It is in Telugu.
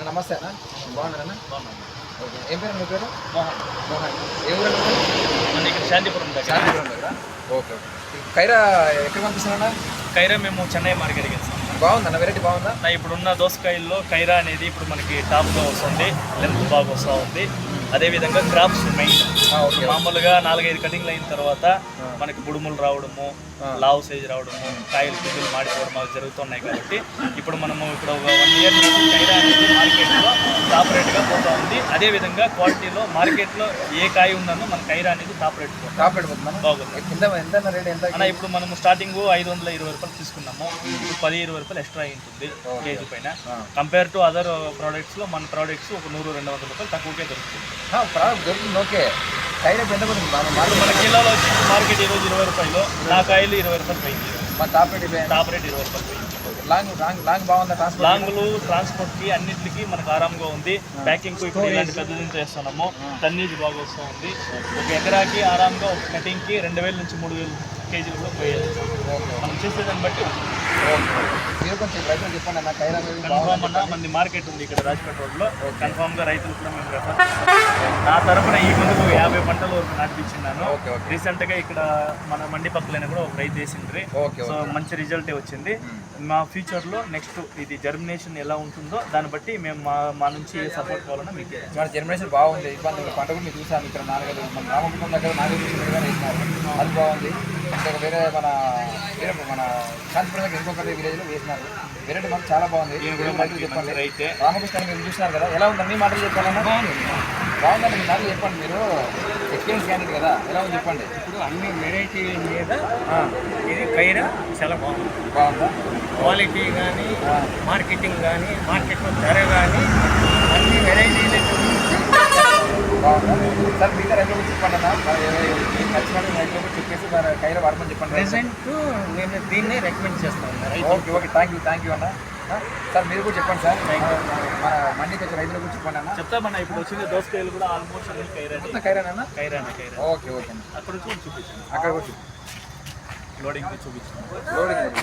నమస్తే అన్న, బాగున్నారన్నా? ఓకే, ఏం పేరు మీ పేరు? మోహన్. మోహన్. ఏ ఊరు మన ఇక్కడ శాంతిపురం దగ్గర. శాంతిపురం దగ్గర. Okay okay. కైరా ఎక్కడ పంపిస్తున్నారన్నా? కైరా మేము చెన్నై మార్కెట్కి వెళ్తాం. బాగుందన్న, వెరైటీ బాగుందా? ఇప్పుడున్న దోసకాయల్లో కైరా అనేది ఇప్పుడు మనకి టాప్గా వస్తుంది, లెంత్ బాగా వస్తూ ఉంది. అదేవిధంగా క్రాప్స్ మెయిన్ మామూలుగా 4-5 కటింగ్లు అయిన తర్వాత మనకి బుడుములు రావడము, లావు సైజు రావడము, కాయలు పిందులు మాడిపోవడం అవి జరుగుతున్నాయి. కాబట్టి ఇప్పుడు మనము ఇక్కడ ఒక 1 ఇయర్ నుంచి కైరా అనేది మార్కెట్లో టాప్ రేట్గా పోతూ ఉంది. అదేవిధంగా క్వాలిటీలో మార్కెట్లో ఏ కాయ ఉందనో మన కైరా అనేది టాప్ రేట్ బాగుంది. అన్న ఇప్పుడు మనము స్టార్టింగ్ 520 రూపాయలు తీసుకున్నాము, ఇప్పుడు 10-20 రూపాయలు ఎక్స్ట్రా ఉంటుంది కేజీ పైన. కంపేర్ టు అదర్ ప్రోడక్ట్స్లో మన ప్రోడక్ట్స్ ఒక 100-200 రూపాయలు తక్కువకే దొరుకుతుంది. దొరుకుతుంది. ఓకే, కైరా ఎంత పడుతుంది? మన కిలోలో వచ్చి మార్కెట్ ఈరోజు 20 రూపాయలు, నా కాయలు 20 రూపాయలు పోయింది. టాప్ రేట్ 20 రూపాయలు పోయింది. లాంగ్ బాగుందా? లాంగ్లు ట్రాన్స్పోర్ట్కి అన్నింటికి మనకు ఆరాంగా ఉంది. ప్యాకింగ్కు ఇప్పుడు ఇలాంటి పెద్ద దీంతో వేస్తున్నాము, టన్నీజ్ బాగా వస్తూ ఉంది. ఒక ఎకరాకి ఆరాంగా ఒక కటింగ్కి 2000 నుంచి 3000 కేజీలు కూడా పోయేది. మనం చేసేదాన్ని బట్టి మీరు కొంచెం రైతులు చెప్పండి అన్న. కైరా కన్ఫామ్ అన్న మంది మార్కెట్ ఉంది ఇక్కడ రాజపేట రోడ్లో. కన్ఫామ్గా రైతులు కూడా మేము రెఫర్ నా తరఫున ఈ ముందుకు 50 పంటల వరకు నాటిపించినాను. రీసెంట్గా ఇక్కడ మన మండి పక్కలైనా కూడా ఒక రైతు వేసిండ్రి. సో మంచి రిజల్టే వచ్చింది. మా ఫ్యూచర్లో నెక్స్ట్ ఇది జర్మినేషన్ ఎలా ఉంటుందో దాన్ని బట్టి మేము మా నుంచి ఏ సపోర్ట్ కావాలన్నా మీకు. జర్మినేషన్ బాగుంది. ఇబ్బంది పంట కూడా మీరు చూసాను. ఇక్కడ నాలుగైదు మన రామకుటుంబం దగ్గర 4 వేసినారు, అది బాగుంది. ఇంకా వేరే మన శాంతిపురం దగ్గర ఇంకొక విలేజ్లో వేసినారు. వెరైటీ మాకు చాలా బాగుంది. చెప్పండి. రామకృష్ణ మీరు చూసినారు కదా, ఎలా ఉందండి? మీ మాటలు చెప్పాలన్నా. బాగుందండి, మీ మాటలు చెప్పండి. మీరు ఎక్స్పీరియన్స్ క్యాండిడేట్ కదా, ఎలా ఉంది చెప్పండి. ఇప్పుడు అన్ని వెరైటీ మీద ఇది కైరా చాలా బాగుంది. బాగుందా? క్వాలిటీ కానీ, మార్కెటింగ్ కానీ, మార్కెట్లో ధర కానీ, అన్ని వెరైటీలు బాగుందా? సార్ మిగతా రైతులు కూడా చెప్పండి అన్న. నచ్చినట్టు రైతులు కూడా చెప్పేసి కైరా వాడమని చెప్పండి. ప్రెసెంట్ నేను దీన్నే రికమెండ్ చేస్తాను. ఓకే ఓకే, థ్యాంక్ యూ అన్న. సార్ మీరు కూడా చెప్పండి సార్, మన మండికి వచ్చే రైతులు కూడా చెప్పండి అన్న. చెప్తామన్నా. ఇప్పుడు వచ్చిన దోసకాయలు కూడా ఆల్మోస్ట్ అన్ని కైరానా? కైరా. ఓకే ఓకే అన్న. అక్కడ కూడా చూపించాను, అక్కడ కూడా లోడింగ్ చూపించాను. లోడింగ్